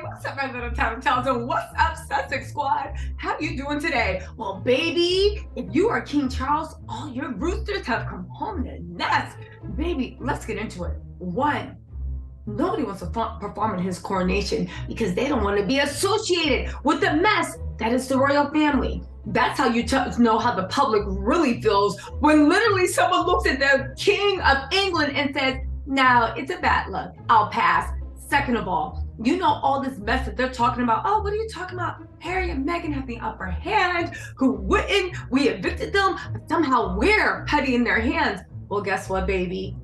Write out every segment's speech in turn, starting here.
What's up, my little tattletales, and what's up, Sussex squad? How you doing today? Well, baby, if you are King Charles, all your roosters have come home to nest. Baby, let's get into it. One, nobody wants to perform in his coronation because they don't want to be associated with the mess that is the royal family. That's how you know how the public really feels when literally someone looks at the King of England and says, "No, it's a bad look. I'll pass." Second of all, you know all this mess that they're talking about. Oh, what are you talking about? Harry and Meghan have the upper hand. Who wouldn't? We evicted them. But somehow we're petty in their hands. Well, guess what, baby?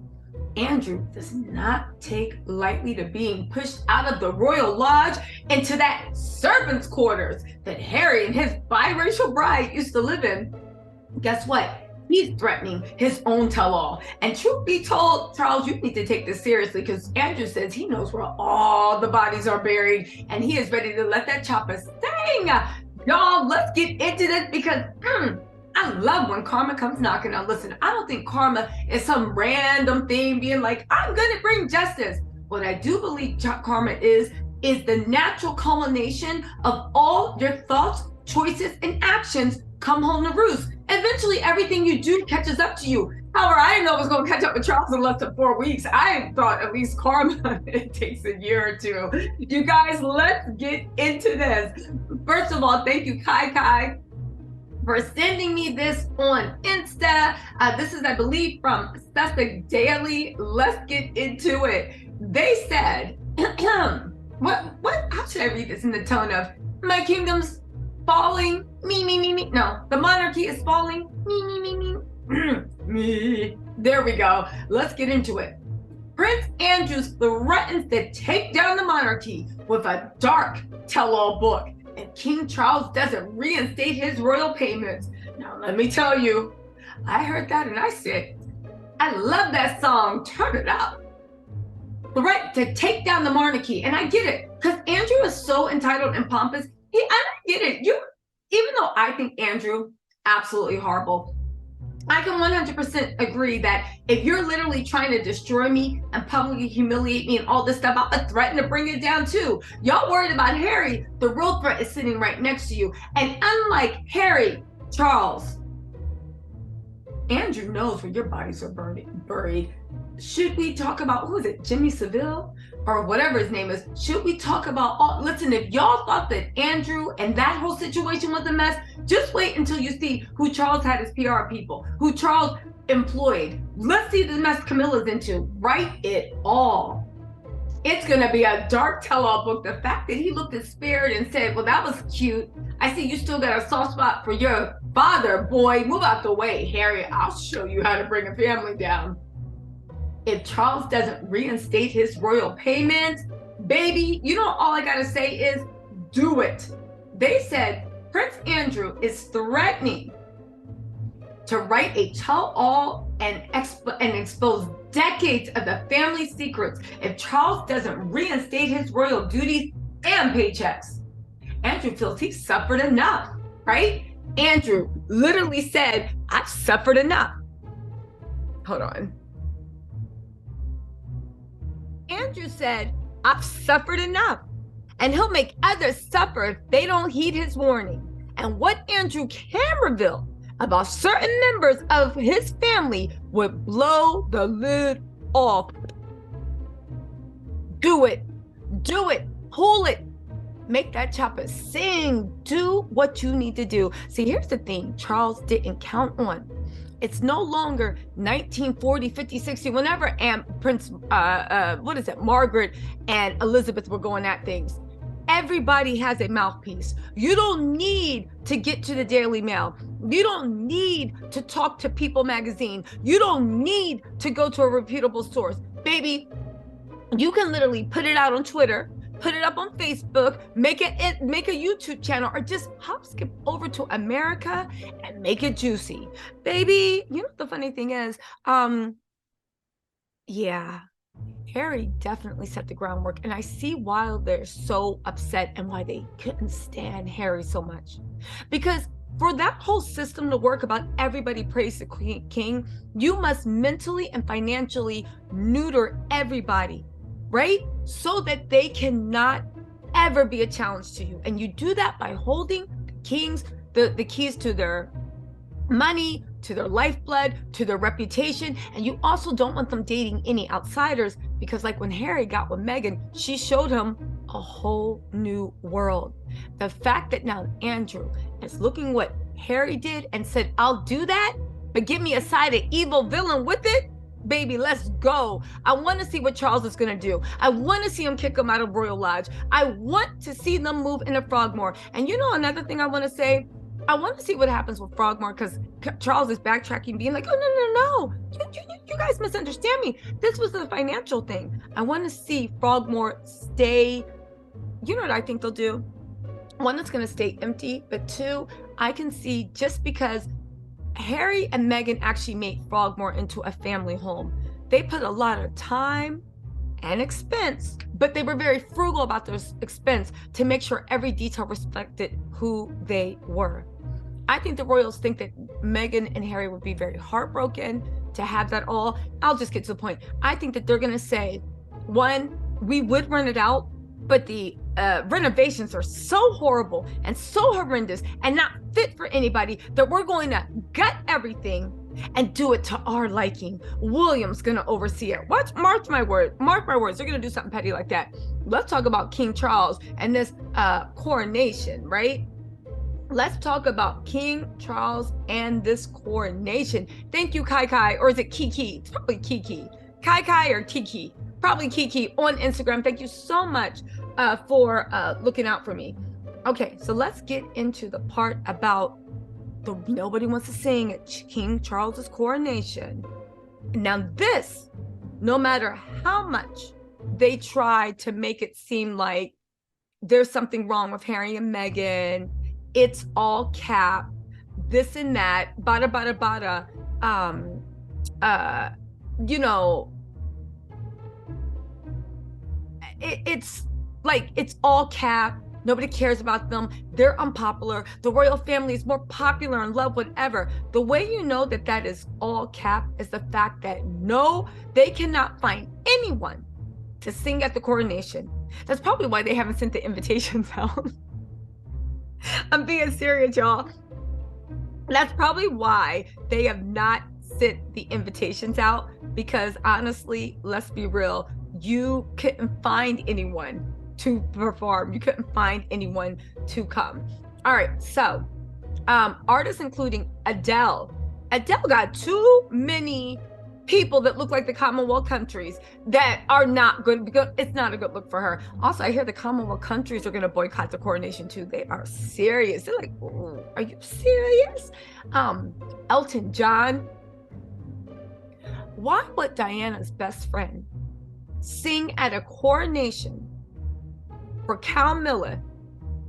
Andrew does not take lightly to being pushed out of the royal lodge into that servants' quarters that Harry and his biracial bride used to live in. Guess what? He's threatening his own tell-all. And truth be told, Charles, you need to take this seriously because Andrew says he knows where all the bodies are buried and he is ready to let that chopper sing. Y'all, let's get into this because I love when karma comes knocking. Now, listen, I don't think karma is some random thing being like, I'm going to bring justice. What I do believe karma is the natural culmination of all your thoughts, choices, and actions come home to roost. Eventually, everything you do catches up to you. However, I didn't know it was going to catch up with Charles in less than 4 weeks. I thought at least karma, it takes a year or two. You guys, let's get into this. First of all, thank you, Kai, for sending me this on Insta. This is, I believe, from Sussex Daily. Let's get into it. They said, how should I read this in the tone of, my kingdom's falling, me. No, the monarchy is falling, me. There we go. Let's get into it. Prince Andrew threatens to take down the monarchy with a dark tell-all book, and King Charles doesn't reinstate his royal payments. Now, let me tell you, I heard that and I said, I love that song, turn it up. Threat to take down the monarchy, and I get it, because Andrew is so entitled and pompous. I get it. Even though I think Andrew, absolutely horrible, I can 100% agree that if you're literally trying to destroy me and publicly humiliate me and all this stuff, I'm gonna threaten to bring it down too. Y'all worried about Harry, the real threat is sitting right next to you. And unlike Harry, Charles, Andrew knows where your bodies are buried. Should we talk about, who is it, Jimmy Savile? Or whatever his name is, should we talk about listen, if y'all thought that Andrew and that whole situation was a mess, just wait until you see who Charles had as PR people, who Charles employed. Let's see the mess Camilla's into. Write it all. It's gonna be a dark tell-all book. The fact that he looked despaired and said, well, that was cute. I see you still got a soft spot for your father, boy. Move out the way, Harry. I'll show you how to bring a family down. If Charles doesn't reinstate his royal payments, baby, you know, all I gotta say is do it. They said Prince Andrew is threatening to write a tell-all and expose decades of the family secrets if Charles doesn't reinstate his royal duties and paychecks. Andrew feels he's suffered enough, right? Andrew literally said, I've suffered enough. Hold on. Andrew said, I've suffered enough, and he'll make others suffer if they don't heed his warning. And what Andrew can reveal about certain members of his family would blow the lid off. Do it, pull it, make that chopper sing, do what you need to do. See, here's the thing Charles didn't count on. It's no longer 1940, 50, 60, whenever Margaret and Elizabeth were going at things. Everybody has a mouthpiece. You don't need to get to the Daily Mail. You don't need to talk to People magazine. You don't need to go to a reputable source. Baby, you can literally put it out on Twitter, put it up on Facebook, make a YouTube channel, or just hop skip over to America and make it juicy. Baby, you know what the funny thing is? Yeah, Harry definitely set the groundwork, and I see why they're so upset and why they couldn't stand Harry so much. Because for that whole system to work about everybody praise the king, you must mentally and financially neuter everybody, right? So that they cannot ever be a challenge to you. And you do that by holding the keys to their money, to their lifeblood, to their reputation. And you also don't want them dating any outsiders, because like when Harry got with Meghan, she showed him a whole new world. The fact that now Andrew is looking what Harry did and said, I'll do that, but give me a side of evil villain with it, baby, let's go. I want to see what Charles is going to do. I want to see him kick him out of Royal Lodge. I want to see them move into Frogmore. And you know, another thing I want to say, I want to see what happens with Frogmore, because Charles is backtracking, being like, oh, no. You guys misunderstand me. This was the financial thing. I want to see Frogmore stay. You know what I think they'll do? One, it's going to stay empty, but two, I can see, just because Harry and Meghan actually made Frogmore into a family home. They put a lot of time and expense, but they were very frugal about their expense to make sure every detail reflected who they were. I think the royals think that Meghan and Harry would be very heartbroken to have that all. I'll just get to the point. I think that they're going to say, one, we would rent it out, but the renovations are so horrible and so horrendous and not fit for anybody that we're going to gut everything and do it to our liking. William's going to oversee it. Mark my words, they're going to do something petty like that. Let's talk about King Charles and this coronation, right? Let's talk about King Charles and this coronation. Thank you, Kai, or is it Kiki? It's probably Kiki. Kai or Kiki. Probably Kiki on Instagram. Thank you so much for looking out for me. Okay, so let's get into the part about nobody wants to sing at King Charles's coronation. Now this, no matter how much they try to make it seem like there's something wrong with Harry and Meghan, it's all cap, this and that, bada, you know, it's like, it's all cap. Nobody cares about them. They're unpopular. The royal family is more popular and loved, whatever. The way you know that that is all cap is the fact that no, they cannot find anyone to sing at the coronation. That's probably why they haven't sent the invitations out. I'm being serious, y'all. That's probably why they have not sent the invitations out, because honestly, let's be real, you couldn't find anyone to perform. You couldn't find anyone to come. All right, so artists including Adele. Adele got too many people that look like the Commonwealth countries that are not good, because it's not a good look for her. Also, I hear the Commonwealth countries are going to boycott the coronation too. They are serious. They're like, are you serious? Elton John. Why would Diana's best friend sing at a coronation for Camilla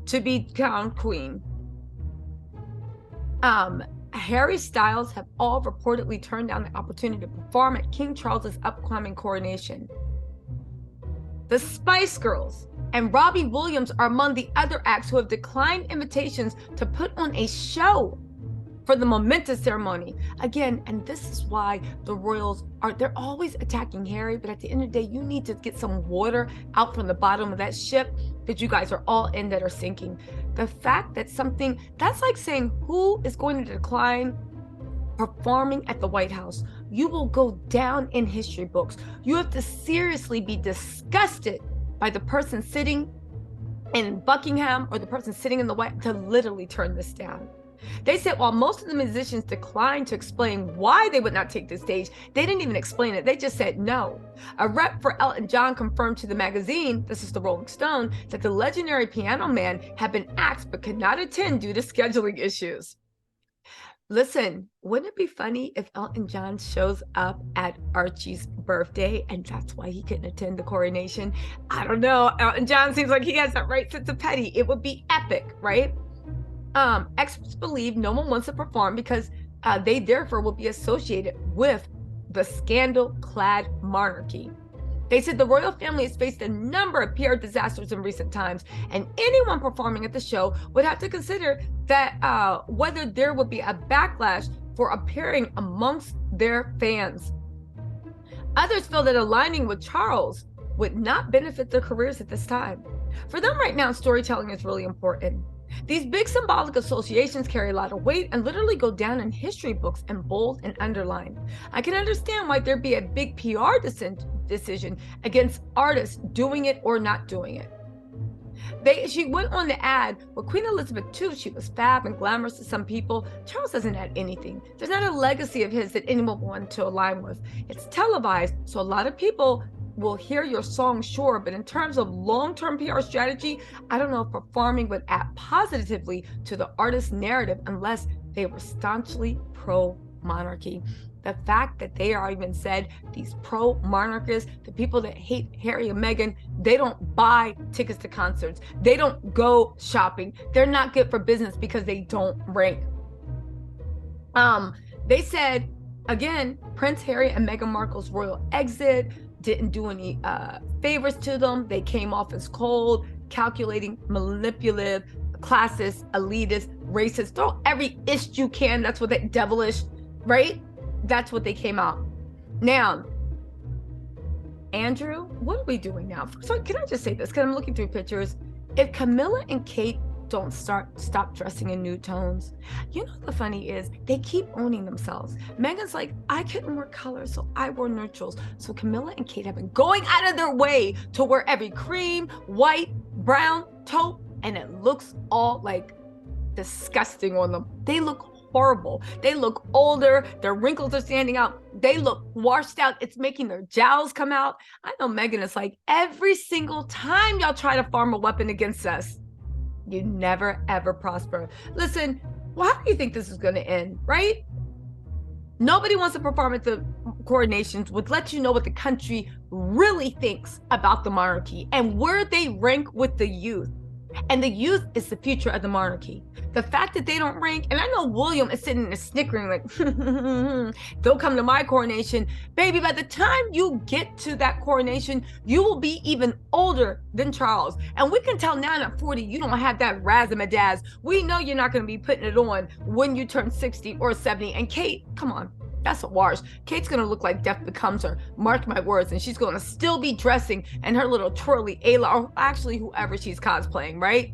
to be crown queen? Harry Styles have all reportedly turned down the opportunity to perform at King Charles's upcoming coronation. The Spice Girls and Robbie Williams are among the other acts who have declined invitations to put on a show for the momentous ceremony. Again, and this is why the royals they're always attacking Harry, but at the end of the day, you need to get some water out from the bottom of that ship that you guys are all in that are sinking. The fact that that's like saying, who is going to decline performing at the White House? You will go down in history books. You have to seriously be disgusted by the person sitting in Buckingham or the person sitting in the White to literally turn this down. They said while most of the musicians declined to explain why they would not take the stage, they didn't even explain it. They just said no. A rep for Elton John confirmed to the magazine, this is the Rolling Stone, that the legendary piano man had been asked but could not attend due to scheduling issues. Listen, wouldn't it be funny if Elton John shows up at Archie's birthday and that's why he couldn't attend the coronation? I don't know. Elton John seems like he has that right sense of petty. It would be epic, right? Experts believe no one wants to perform because they therefore will be associated with the scandal-clad monarchy. They said the royal family has faced a number of PR disasters in recent times, and anyone performing at the show would have to consider that whether there would be a backlash for appearing amongst their fans. Others feel that aligning with Charles would not benefit their careers at this time. For them right now, storytelling is really important. These big symbolic associations carry a lot of weight and literally go down in history books in bold and underlined. I can understand why there'd be a big PR decision against artists doing it or not doing it. She went on to add, well, Queen Elizabeth too, she was fab and glamorous to some people. Charles doesn't add anything. There's not a legacy of his that anyone wanted to align with. It's televised, so a lot of people will hear your song, sure, but in terms of long-term PR strategy, I don't know if performing would add positively to the artist's narrative unless they were staunchly pro-monarchy. The fact that they are even said, these pro-monarchists, the people that hate Harry and Meghan, they don't buy tickets to concerts. They don't go shopping. They're not good for business because they don't rank. They said, again, Prince Harry and Meghan Markle's royal exit didn't do any favors to them. They came off as cold, calculating, manipulative, classist, elitist, racist. Throw every ish you can. That's what that devilish, right? That's what they came out. Now, Andrew, what are we doing now? So can I just say this? Because I'm looking through pictures. If Camilla and Kate don't stop dressing in nude tones, you know, the funny is they keep owning themselves. Meghan's like, I couldn't wear colors, so I wore neutrals. So Camilla and Kate have been going out of their way to wear every cream, white, brown, taupe, and it looks all like disgusting on them. They look horrible. They look older. Their wrinkles are standing out. They look washed out. It's making their jowls come out. I know Meghan is like, every single time y'all try to farm a weapon against us, you never, ever prosper. Listen, well, how do you think this is going to end, right? Nobody wants to perform at the coronations, would let you know what the country really thinks about the monarchy and where they rank with the youth. And the youth is the future of the monarchy. The fact that they don't rank, and I know William is sitting there snickering like, don't come to my coronation. Baby, by the time you get to that coronation, you will be even older than Charles. And we can tell now at 40, you don't have that razzmatazz. We know you're not going to be putting it on when you turn 60 or 70. And Kate, come on. That's a wash. Kate's gonna look like death becomes her. Mark my words. And she's gonna still be dressing in her little twirly Ayla, or actually whoever she's cosplaying, right?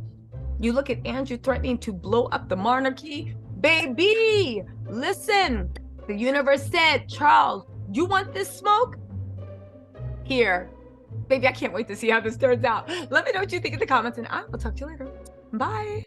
You look at Andrew threatening to blow up the monarchy. Baby, listen. The universe said, Charles, you want this smoke? Here. Baby, I can't wait to see how this turns out. Let me know what you think in the comments, and I will talk to you later. Bye.